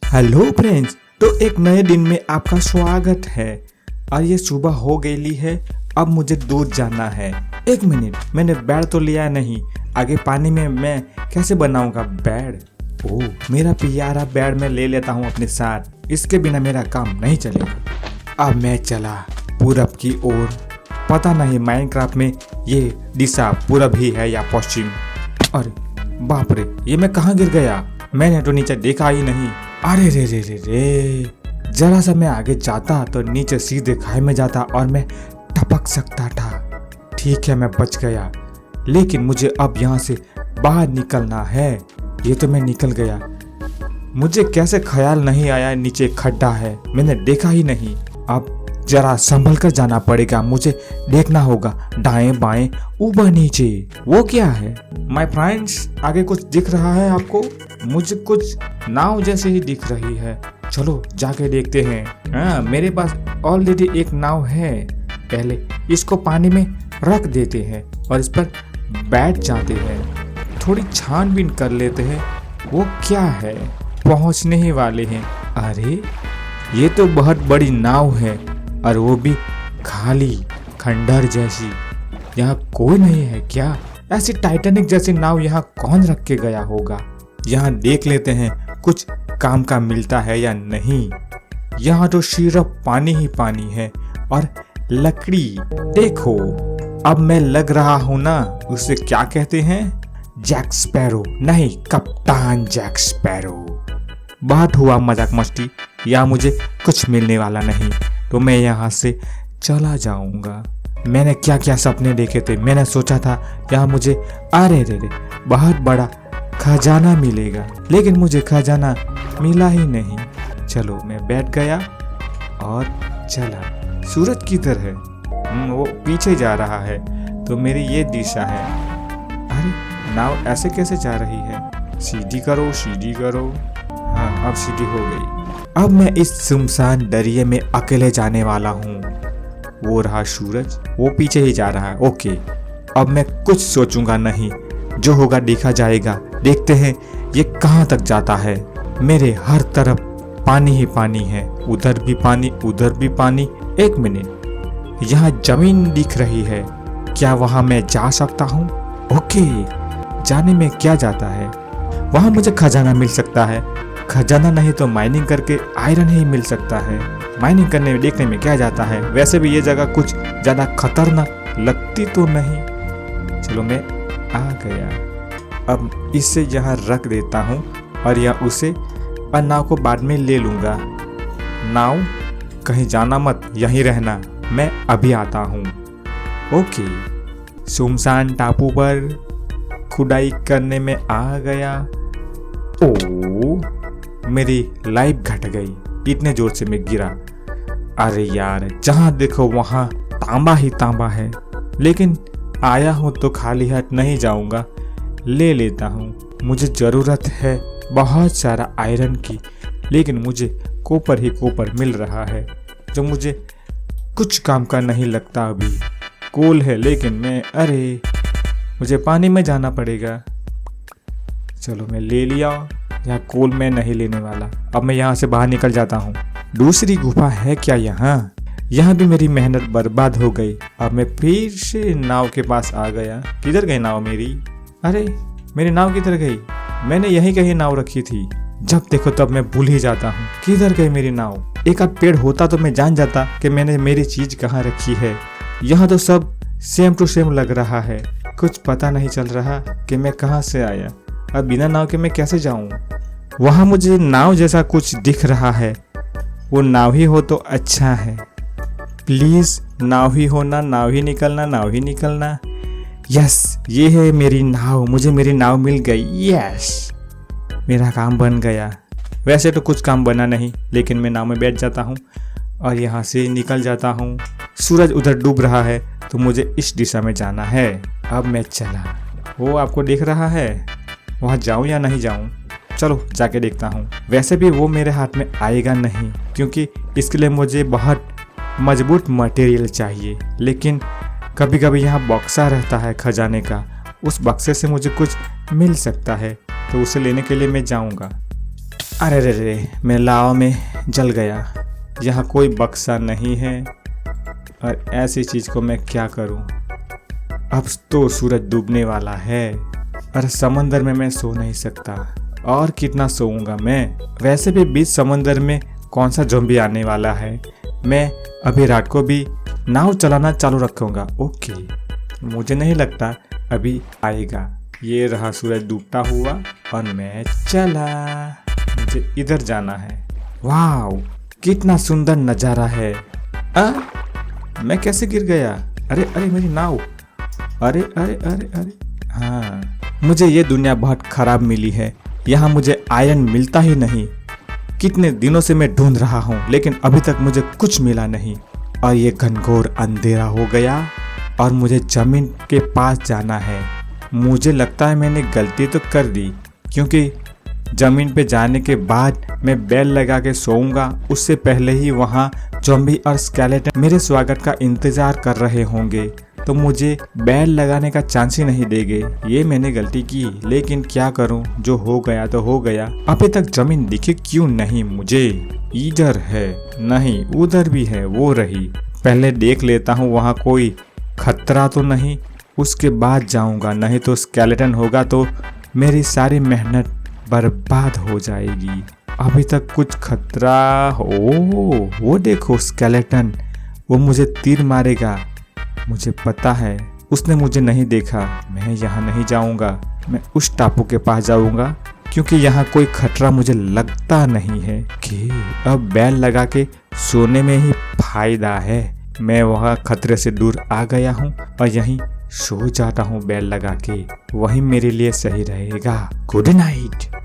Hello friends, तो एक नए दिन में आपका स्वागत है। और ये सुबह हो गई है, अब मुझे दूर जाना है। एक मिनट, मैंने बेड तो लिया नहीं। आगे पानी में मैं कैसे बनाऊंगा बेड? ओह, मेरा प्यारा बेड मैं ले लेता हूँ अपने साथ। इसके बिना मेरा काम नहीं चलेगा। अब मैं चला पूरब की ओर। पता नहीं माइनक्राफ्ट में ये दिशा पूरब ही है या पश्चिम। अरे बाप रे, ये मैं कहाँ गिर गया? मैंने तो नीचे देखा ही नहीं। अरे रे रे रे रे, जरा सा मैं आगे जाता तो नीचे सीधे खाई में जाता और मैं टपक सकता था। ठीक है, मैं बच गया, लेकिन मुझे अब यहाँ से बाहर निकलना है। ये तो मैं निकल गया। मुझे कैसे ख्याल नहीं आया नीचे खड्डा है, मैंने देखा ही नहीं। अब जरा संभल कर जाना पड़ेगा। मुझे देखना होगा दाएं बाएं ऊपर नीचे। वो क्या है माय फ्रेंड्स? आगे कुछ दिख रहा है आपको? मुझे कुछ नाव जैसे ही दिख रही है। चलो जाके देखते हैं। हाँ, मेरे पास ऑलरेडी एक नाव है। पहले इसको पानी में रख देते हैं और इस पर बैठ जाते हैं। थोड़ी छानबीन कर लेते हैं। वो क्या है? पहुंचने ही वाले हैं। अरे ये तो बहुत बड़ी नाव है और वो भी खाली, खंडर जैसी। यहाँ कोई नहीं है क्या? ऐसी टाइटैनिक जैसी नाव यहाँ कौन रख के गया होगा? यहाँ देख लेते हैं कुछ काम का मिलता है या नहीं। यहाँ तो सिर्फ पानी ही पानी है और लकड़ी। देखो, अब मैं लग रहा हूँ ना, उसे क्या कहते हैं? जैक स्पैरो नहीं, कप्तान जैक स्पैरो। बहुत हुआ मजाक मस्ती, या मुझे कुछ मिलने वाला नहीं तो मैं यहाँ से चला जाऊंगा। मैंने क्या क्या सपने देखे थे। मैंने सोचा था यहाँ मुझे अरे रे रे बहुत बड़ा खजाना मिलेगा, लेकिन मुझे खजाना मिला ही नहीं। चलो मैं बैठ गया और चला। सूरज किधर है? वो पीछे जा रहा है, तो मेरी ये दिशा है। अरे नाव ऐसे कैसे जा रही है? सीधी करो, सीधी करो। हाँ, अब सीधी हो गई। अब मैं इस सुनसान दरिया में अकेले जाने वाला हूँ। वो रहा सूरज, वो पीछे ही जा रहा है। ओके, अब मैं कुछ सोचूंगा नहीं, जो होगा देखा जाएगा। देखते हैं ये कहाँ तक जाता है। मेरे हर तरफ पानी ही पानी है, उधर भी पानी, उधर भी पानी। एक मिनट, यहाँ जमीन दिख रही है, क्या वहाँ मैं जा सकता हूँ? ओके, जाने में क्या जाता है? वहाँ मुझे खजाना मिल सकता है। खजाना नहीं तो माइनिंग करके आयरन ही मिल सकता है। माइनिंग करने में देखने में क्या जाता है? वैसे भी ये जगह कुछ ज्यादा खतरनाक लगती तो नहीं। चलो मैं आ गया। अब इसे यहाँ रख देता हूँ और या उसे और नाव को बाद में ले लूंगा। नाव कहीं जाना मत, यहीं रहना, मैं अभी आता हूँ। ओके, सुनसान टापू पर खुदाई करने में आ गया। ओ, मेरी लाइफ घट गई, इतने जोर से मैं गिरा। अरे यार, जहाँ देखो वहाँ तांबा ही तांबा है, लेकिन आया हूँ तो खाली हाथ नहीं जाऊंगा। ले लेता हूँ। मुझे ज़रूरत है बहुत सारा आयरन की, लेकिन मुझे कॉपर ही कॉपर मिल रहा है, जो मुझे कुछ काम का नहीं लगता। अभी कोल है, लेकिन मैं अरे मुझे पानी में जाना पड़ेगा। चलो मैं ले लिया। यहाँ कोल मैं नहीं लेने वाला। अब मैं यहाँ से बाहर निकल जाता हूँ। दूसरी गुफा है क्या यहाँ? यहाँ भी मेरी मेहनत बर्बाद हो गई। अब मैं फिर से नाव के पास आ गया। किधर गई नाव मेरी? अरे मेरी नाव किधर गई? मैंने यहीं कहीं नाव रखी थी। जब देखो तब मैं भूल ही जाता हूँ किधर गई मेरी नाव। एक आध पेड़ होता तो मैं जान जाता कि मैंने मेरी चीज कहाँ रखी है। यहाँ तो सब सेम टू सेम लग रहा है। कुछ पता नहीं चल रहा कि मैं कहाँ से आया। अब बिना नाव के मैं कैसे जाऊं? वहां मुझे नाव जैसा कुछ दिख रहा है। वो नाव ही हो तो अच्छा है। प्लीज नाव ही होना, नाव ही निकलना, नाव ही निकलना। यस, ये है मेरी नाव। मुझे मेरी नाव मिल गई। यस, मेरा काम बन गया। वैसे तो कुछ काम बना नहीं, लेकिन मैं नाव में बैठ जाता हूँ और यहाँ से निकल जाता हूँ। सूरज उधर डूब रहा है, तो मुझे इस दिशा में जाना है। अब मैं चला। वो आपको दिख रहा है? वहाँ जाऊँ या नहीं जाऊँ? चलो जाके देखता हूँ। वैसे भी वो मेरे हाथ में आएगा नहीं, क्योंकि इसके लिए मुझे बहुत मजबूत मटेरियल चाहिए। लेकिन कभी कभी यहाँ बक्सा रहता है खजाने का, उस बक्से से मुझे कुछ मिल सकता है, तो उसे लेने के लिए मैं जाऊँगा। अरे रे रे, मैं लावा में जल गया। यहाँ कोई बक्सा नहीं है और ऐसी चीज़ को मैं क्या करूँ। अब तो सूरज डूबने वाला है और समंदर में मैं सो नहीं सकता। और कितना सोऊंगा मैं। वैसे भी बीच समंदर में कौन सा ज़ॉम्बी आने वाला है। मैं अभी रात को भी नाव चलाना चालू रखूँगा। ओके, मुझे नहीं लगता अभी आएगा। ये रहा सूरज डूबता हुआ और मैं चला। मुझे इधर जाना है। वाह, कितना सुंदर नज़ारा है। मैं कैसे गिर गया। अरे अरे मेरी नाव। अरे अरे अरे अरे। हाँ, मुझे ये दुनिया बहुत ख़राब मिली है। यहाँ मुझे आयरन मिलता ही नहीं। कितने दिनों से मैं ढूंढ रहा हूँ लेकिन अभी तक मुझे कुछ मिला नहीं। और ये घनघोर अंधेरा हो गया और मुझे ज़मीन के पास जाना है। मुझे लगता है मैंने गलती तो कर दी, क्योंकि ज़मीन पे जाने के बाद मैं बेल लगा के सोऊंगा। उससे पहले ही वहाँ ज़ॉम्बी और स्केलेटन मेरे स्वागत का इंतज़ार कर रहे होंगे, तो मुझे बेल लगाने का चांस ही नहीं देंगे। ये मैंने गलती की, लेकिन क्या करूं, जो हो गया तो हो गया। अभी तक ज़मीन दिखी क्यों नहीं मुझे। इधर है नहीं, उधर भी है, वो रही। पहले देख लेता हूँ वहाँ कोई खतरा तो नहीं, उसके बाद जाऊँगा। नहीं तो स्केलेटन होगा तो मेरी सारी मेहनत बर्बाद हो जाएगी। अभी तक कुछ खतरा हो। वो देखो स्केलेटन, वो मुझे तीर मारेगा। मुझे पता है उसने मुझे नहीं देखा। मैं यहाँ नहीं जाऊँगा, मैं उस टापू के पास जाऊँगा, क्योंकि यहाँ कोई खतरा मुझे लगता नहीं है। कि अब बेल लगा के सोने में ही फायदा है। मैं वहाँ खतरे से दूर आ गया हूँ और यहीं सो जाता हूँ बेल लगा के। वही मेरे लिए सही रहेगा। Good night.